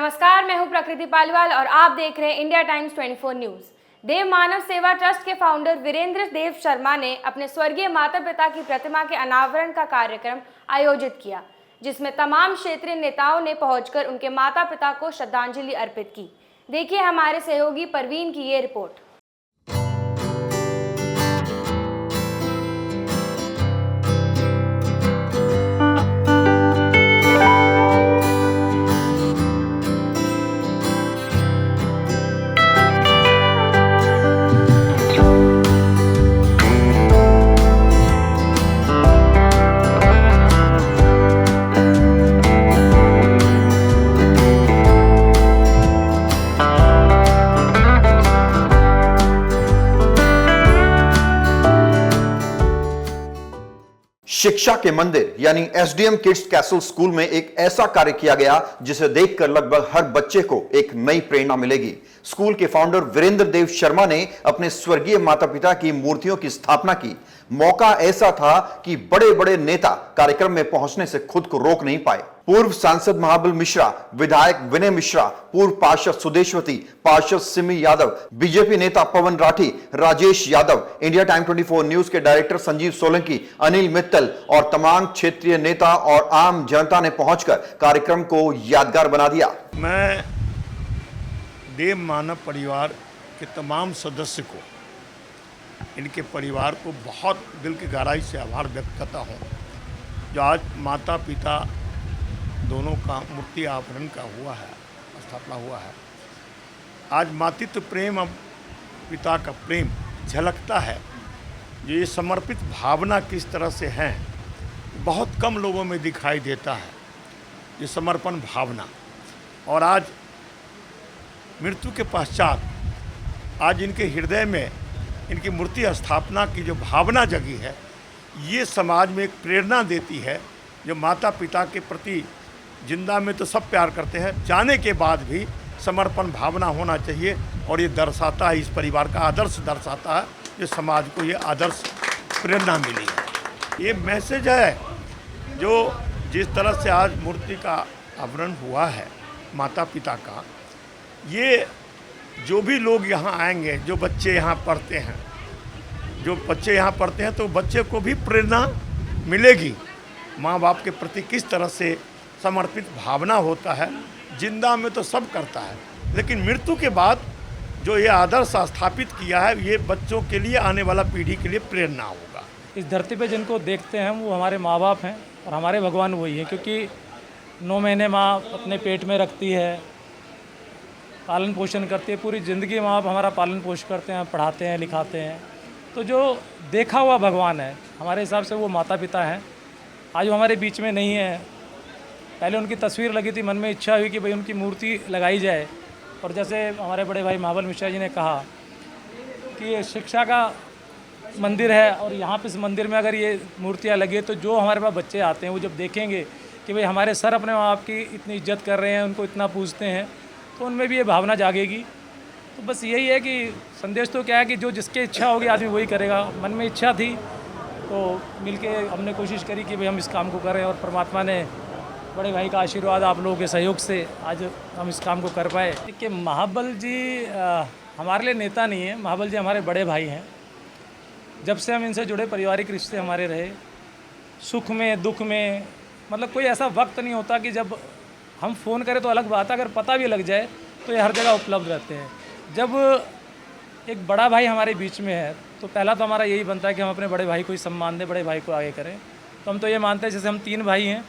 नमस्कार, मैं हूं प्रकृति पालीवाल और आप देख रहे हैं इंडिया टाइम्स 24 न्यूज। देव मानव सेवा ट्रस्ट के फाउंडर वीरेंद्र देव शर्मा ने अपने स्वर्गीय माता पिता की प्रतिमा के अनावरण का कार्यक्रम आयोजित किया, जिसमें तमाम क्षेत्रीय नेताओं ने पहुंचकर उनके माता पिता को श्रद्धांजलि अर्पित की। देखिए हमारे सहयोगी परवीन की ये रिपोर्ट। शिक्षा के मंदिर यानी एसडीएम किड्स कैसल स्कूल में एक ऐसा कार्य किया गया जिसे देखकर लगभग हर बच्चे को एक नई प्रेरणा मिलेगी। स्कूल के फाउंडर वीरेंद्र देव शर्मा ने अपने स्वर्गीय माता पिता की मूर्तियों की स्थापना की। मौका ऐसा था कि बड़े बड़े नेता कार्यक्रम में पहुंचने से खुद को रोक नहीं पाए। पूर्व सांसद महाबल मिश्रा, विधायक विनय मिश्रा, पूर्व पार्षद सुदेशवती, पार्षद सिमी यादव, बीजेपी नेता Pawan Rathi, Rajesh Yadav, India time 24 news के डायरेक्टर संजीव सोलंकी, अनिल मित्तल और तमाम क्षेत्रीय नेता और आम जनता ने पहुंचकर कार्यक्रम को यादगार बना दिया। मैं देव मानव परिवार के तमाम सदस्य को, इनके परिवार को बहुत दिल की गहराई से आभार व्यक्त करता हूँ जो आज माता पिता दोनों का मूर्ति आवरण का हुआ है, स्थापना हुआ है। आज मातृत्व प्रेम और पिता का प्रेम झलकता है। जो ये समर्पित भावना किस तरह से है, बहुत कम लोगों में दिखाई देता है ये समर्पण भावना। और आज मृत्यु के पश्चात आज इनके हृदय में इनकी मूर्ति स्थापना की जो भावना जगी है, ये समाज में एक प्रेरणा देती है। जो माता पिता के प्रति जिंदा में तो सब प्यार करते हैं, जाने के बाद भी समर्पण भावना होना चाहिए। और ये दर्शाता है, इस परिवार का आदर्श दर्शाता है, जो समाज को ये आदर्श प्रेरणा मिली है। ये मैसेज है जो जिस तरह से आज मूर्ति का आवरण हुआ है माता पिता का, ये जो भी लोग यहाँ आएंगे, जो बच्चे यहाँ पढ़ते हैं, तो बच्चे को भी प्रेरणा मिलेगी। माँ बाप के प्रति किस तरह से समर्पित भावना होता है। जिंदा में तो सब करता है, लेकिन मृत्यु के बाद जो ये आदर्श स्थापित किया है, ये बच्चों के लिए, आने वाला पीढ़ी के लिए प्रेरणा होगा। इस धरती पे जिनको देखते हैं वो हमारे माँ बाप हैं और हमारे भगवान वही हैं, क्योंकि 9 महीने माँ अपने पेट में रखती है, पालन पोषण करती है। पूरी ज़िंदगी माँ बाप हमारा पालन पोषण करते हैं, पढ़ाते हैं, लिखाते हैं। तो जो देखा हुआ भगवान है हमारे हिसाब से वो माता पिता हैं। आज वो हमारे बीच में नहीं है। पहले उनकी तस्वीर लगी थी, मन में इच्छा हुई कि भाई उनकी मूर्ति लगाई जाए। और जैसे हमारे बड़े भाई महाबल मिश्रा जी ने कहा कि ये शिक्षा का मंदिर है और यहाँ पे इस मंदिर में अगर ये मूर्तियाँ लगी तो जो हमारे पास बच्चे आते हैं वो जब देखेंगे कि भाई हमारे सर अपने माँ बाप की इतनी इज्जत कर रहे हैं, उनको इतना पूजते हैं, तो उनमें भी ये भावना जागेगी। तो बस यही है कि संदेश तो क्या है कि जो जिसकी इच्छा होगी आदमी वही करेगा। मन में इच्छा थी तो मिलके हमने कोशिश करी कि भाई हम इस काम को करें, और परमात्मा ने बड़े भाई का आशीर्वाद, आप लोगों के सहयोग से आज हम इस काम को कर पाए। कि महाबल जी हमारे लिए नेता नहीं है, महाबल जी हमारे बड़े भाई हैं। जब से हम इनसे जुड़े पारिवारिक रिश्ते हमारे रहे, सुख में दुख में, मतलब कोई ऐसा वक्त नहीं होता कि जब हम फ़ोन करें तो अलग बात है, अगर पता भी लग जाए तो ये हर जगह उपलब्ध रहते हैं। जब एक बड़ा भाई हमारे बीच में है तो पहला तो हमारा यही बनता है कि हम अपने बड़े भाई को ही सम्मान दें, बड़े भाई को आगे करें। तो हम तो ये मानते हैं जैसे हम 3 भाई हैं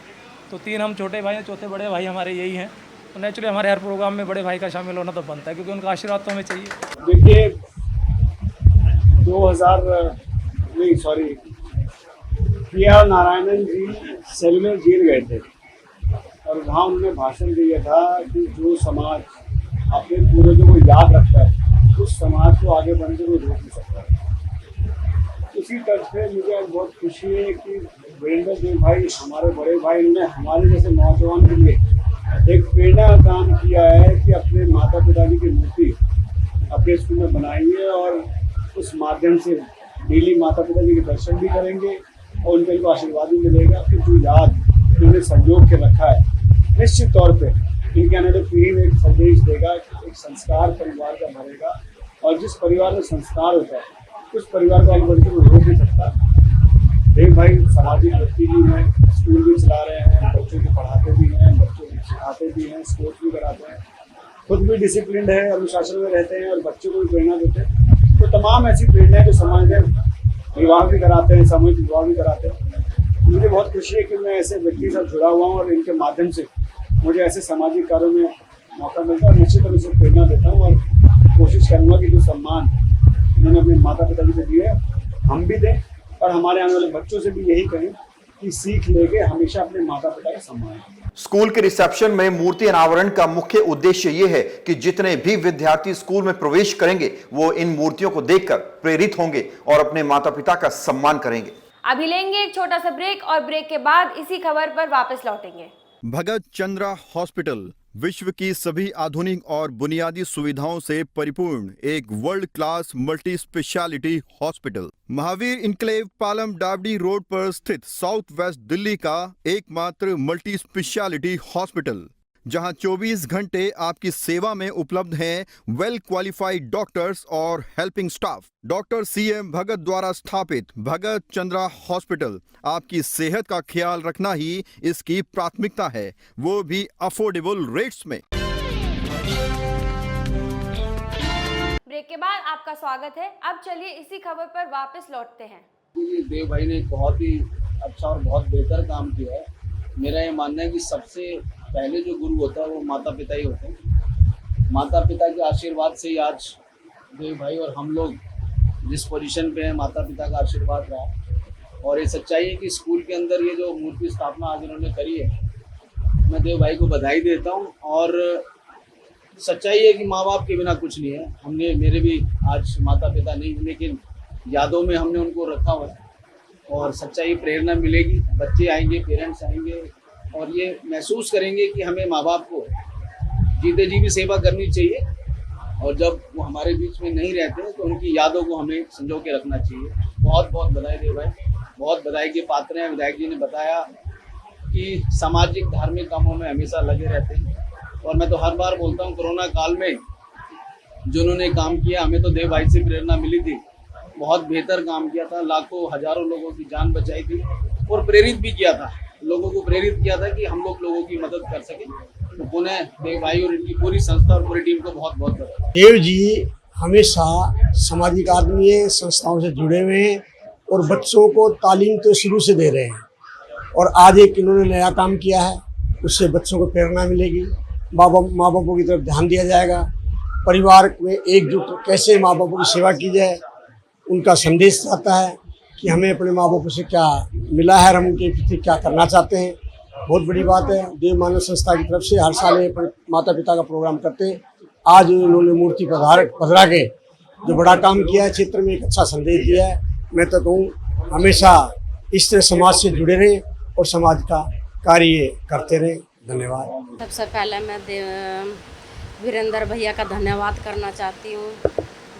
तो 3 हम छोटे भाई हैं, चौथे बड़े भाई हमारे यही हैं। तो नेचुरली हमारे हर प्रोग्राम में बड़े भाई का शामिल होना तो बनता है, क्योंकि उनका आशीर्वाद तो हमें चाहिए। देखिए 2000 नारायणन जी सेलुलर जेल गए थे और वहाँ उन्होंने भाषण दिया था कि जो समाज अपने पूर्वजों को याद रखता है उस समाज को आगे बढ़ने से कोई रोक नहीं सकता। उसी तरह से मुझे आज बहुत खुशी है कि वीरेंद्र देव भाई, हमारे बड़े भाई, उन्होंने हमारे जैसे नौजवान के लिए एक प्रेरणा का काम किया है कि अपने माता पिता जी की मूर्ति अपने स्कूल में बनाई है और उस माध्यम से डेली माता पिता जी के दर्शन भी करेंगे और उनके आशीर्वाद भी मिलेगा। फिर जो याद उन्होंने संजोग के रखा है, निश्चित तौर पे इनके आने वाली पीढ़ी में एक संदेश देगा, एक संस्कार परिवार का भरेगा। और जिस परिवार में संस्कार होता है उस परिवार को आगे बढ़ने को रोक नहीं सकता। देव भाई सामाजिक व्यक्ति भी हैं, स्कूल भी चला रहे हैं, बच्चों को पढ़ाते भी हैं, बच्चों को सिखाते भी हैं, स्पोर्ट्स भी कराते हैं, खुद भी डिसिप्लिन है, अनुशासन में रहते हैं और बच्चों को भी प्रेरणा देते हैं। तो तमाम ऐसी प्रेरणाएं जो समाज में विवाह भी कराते हैं, सामूहिक विवाह भी कराते हैं। मुझे बहुत खुशी है कि मैं ऐसे व्यक्ति के साथ जुड़ा हुआ हूँ और इनके माध्यम से मुझे ऐसे सामाजिक कार्यों में मौका मिलता है और निश्चित रूप से प्रेरणा देता हूँ और कोशिश करूँगा कि जो सम्मान इन्होंने अपने माता पिता जी को दिए हम भी दें और हमारे आने वाले बच्चों से भी यही कहें कि सीख लेके हमेशा अपने माता पिता का सम्मान करें। स्कूल के रिसेप्शन में मूर्ति अनावरण का मुख्य उद्देश्य यह है कि जितने भी विद्यार्थी स्कूल में प्रवेश करेंगे वो इन मूर्तियों को देखकर प्रेरित होंगे और अपने माता पिता का सम्मान करेंगे। अभी लेंगे एक छोटा सा ब्रेक और ब्रेक के बाद इसी खबर पर वापस लौटेंगे। भगत चंद्रा हॉस्पिटल विश्व की सभी आधुनिक और बुनियादी सुविधाओं से परिपूर्ण एक world class multi speciality hospital Mahavir enclave Palam Dawdi road पर स्थित साउथ वेस्ट दिल्ली का एकमात्र मल्टी स्पेशलिटी हॉस्पिटल, जहां 24 घंटे आपकी सेवा में उपलब्ध हैं वेल क्वालिफाइड डॉक्टर्स और हेल्पिंग स्टाफ। डॉक्टर CM भगत द्वारा स्थापित भगत चंद्रा हॉस्पिटल आपकी सेहत का ख्याल रखना ही इसकी प्राथमिकता है, वो भी अफोर्डेबल रेट्स में। ब्रेक के बाद आपका स्वागत है। अब चलिए इसी खबर पर वापस लौटते हैं। देव भाई ने बहुत ही अच्छा और बहुत बेहतर काम किया है। मेरा ये मानना है कि सबसे पहले जो गुरु होता है वो माता पिता ही होते हैं। माता पिता के आशीर्वाद से ही आज देव भाई और हम लोग जिस पोजीशन पे हैं, माता पिता का आशीर्वाद रहा। और ये सच्चाई है कि स्कूल के अंदर ये जो मूर्ति स्थापना आज इन्होंने करी है, मैं देव भाई को बधाई देता हूँ। और सच्चाई है कि माँ बाप के बिना कुछ नहीं है। हमने मेरे भी आज माता पिता नहीं, लेकिन यादों में हमने उनको रखा हुआ है और सच्चाई प्रेरणा मिलेगी। बच्चे आएंगे, पेरेंट्स आएंगे और ये महसूस करेंगे कि हमें माँ बाप को जीते जी भी सेवा करनी चाहिए और जब वो हमारे बीच में नहीं रहते हैं तो उनकी यादों को हमें संजो के रखना चाहिए। बहुत बहुत बधाई देव भाई, बहुत बधाई के पात्र हैं। विधायक जी ने बताया कि सामाजिक धार्मिक कामों में हमेशा लगे रहते हैं और मैं तो हर बार बोलता हूँ, कोरोना काल में जो उन्होंने काम किया, हमें तो देव भाई से प्रेरणा मिली थी। बहुत बेहतर काम किया था, लाखों हजारों लोगों की जान बचाई थी और प्रेरित भी किया था, लोगों को प्रेरित किया था कि हम लोगों की मदद कर सकें। तो पुनः देव भाई और इनकी पूरी संस्था और पूरी टीम को बहुत बहुत बधाई। देव जी हमेशा सामाजिक आदमी है, संस्थाओं से जुड़े हुए हैं और बच्चों को तालीम तो शुरू से दे रहे हैं और आज एक इन्होंने नया काम किया है, उससे बच्चों को प्रेरणा मिलेगी। माँ बापों की तरफ ध्यान दिया जाएगा, परिवार में एकजुट कैसे माँ बापों की सेवा की जाए उनका संदेश आता है कि हमें अपने माँ बापों से क्या मिला है और हम उनके प्रति क्या करना चाहते हैं। बहुत बड़ी बात है। देव मानव संस्था की तरफ से हर साल ये माता पिता का प्रोग्राम करते हैं। आज उन्होंने मूर्ति पधरा के जो बड़ा काम किया है, क्षेत्र में एक अच्छा संदेश दिया है। मैं तो कहूँ हमेशा इस तरह समाज से जुड़े रहें और समाज का कार्य करते रहें। धन्यवाद। सबसे पहले मैं वीरेंद्र भैया का धन्यवाद करना चाहती हूँ।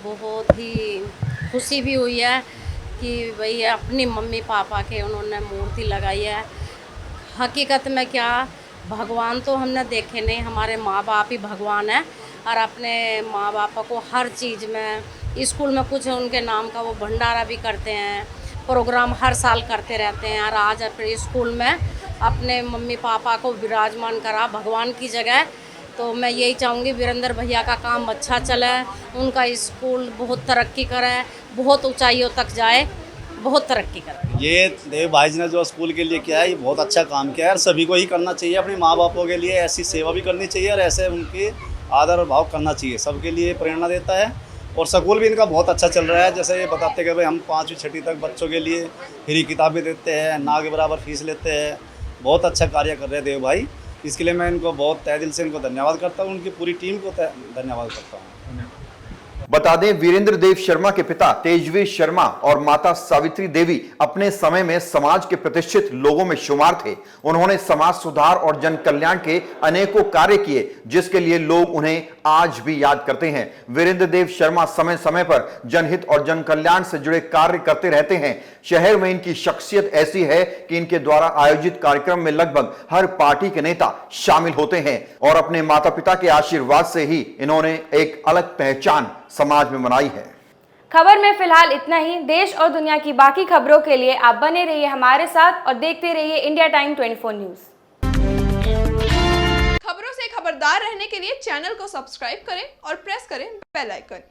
बहुत ही खुशी भी हुई है कि भैया अपनी मम्मी पापा के उन्होंने मूर्ति लगाई है। हकीकत में क्या, भगवान तो हमने देखे नहीं, हमारे माँ बाप ही भगवान है और अपने माँ बाप को हर चीज़ में, स्कूल में कुछ उनके नाम का वो भंडारा भी करते हैं, प्रोग्राम हर साल करते रहते हैं और आज अपने स्कूल में अपने मम्मी पापा को विराजमान करा भगवान की जगह। तो मैं यही चाहूँगी वीरेंद्र भैया का काम अच्छा चले, उनका स्कूल बहुत तरक्की करे, बहुत ऊंचाइयों तक जाए, बहुत तरक्की करे। ये देव भाई जी ने जो स्कूल के लिए किया है, ये बहुत अच्छा काम किया है और सभी को ही करना चाहिए। अपने माँ बापों के लिए ऐसी सेवा भी करनी चाहिए और ऐसे उनकी आदर और भाव करना चाहिए। सबके लिए प्रेरणा देता है और स्कूल भी इनका बहुत अच्छा चल रहा है। जैसे ये बताते हैं कि भाई हम 5वीं 6वीं तक बच्चों के लिए फ्री किताबें देते हैं, ना के बराबर फीस लेते हैं। बहुत अच्छा कार्य कर रहे हैं देव भाई, इसके लिए मैं इनको बहुत तहे दिल से इनको धन्यवाद करता हूँ, उनकी पूरी टीम को धन्यवाद करता हूँ। बता दें, वीरेंद्र देव शर्मा के पिता तेजवीर शर्मा और माता सावित्री देवी अपने समय में समाज के प्रतिष्ठित लोगों में शुमार थे। उन्होंने समाज सुधार और जन कल्याण के अनेकों कार्य किए, जिसके लिए लोग उन्हें आज भी याद करते हैं। वीरेंद्र देव शर्मा समय समय पर जनहित और जन कल्याण से जुड़े कार्य करते रहते हैं। शहर में इनकी शख्सियत ऐसी है कि इनके द्वारा आयोजित कार्यक्रम में लगभग हर पार्टी के नेता शामिल होते हैं और अपने माता पिता के आशीर्वाद से ही इन्होंने एक अलग पहचान समाज में बनाई है। खबर में फिलहाल इतना ही। देश और दुनिया की बाकी खबरों के लिए आप बने रहिए हमारे साथ और देखते रहिए इंडिया टाइम 24 न्यूज। खबरों से खबरदार रहने के लिए चैनल को सब्सक्राइब करें और प्रेस करें बेल आइकन।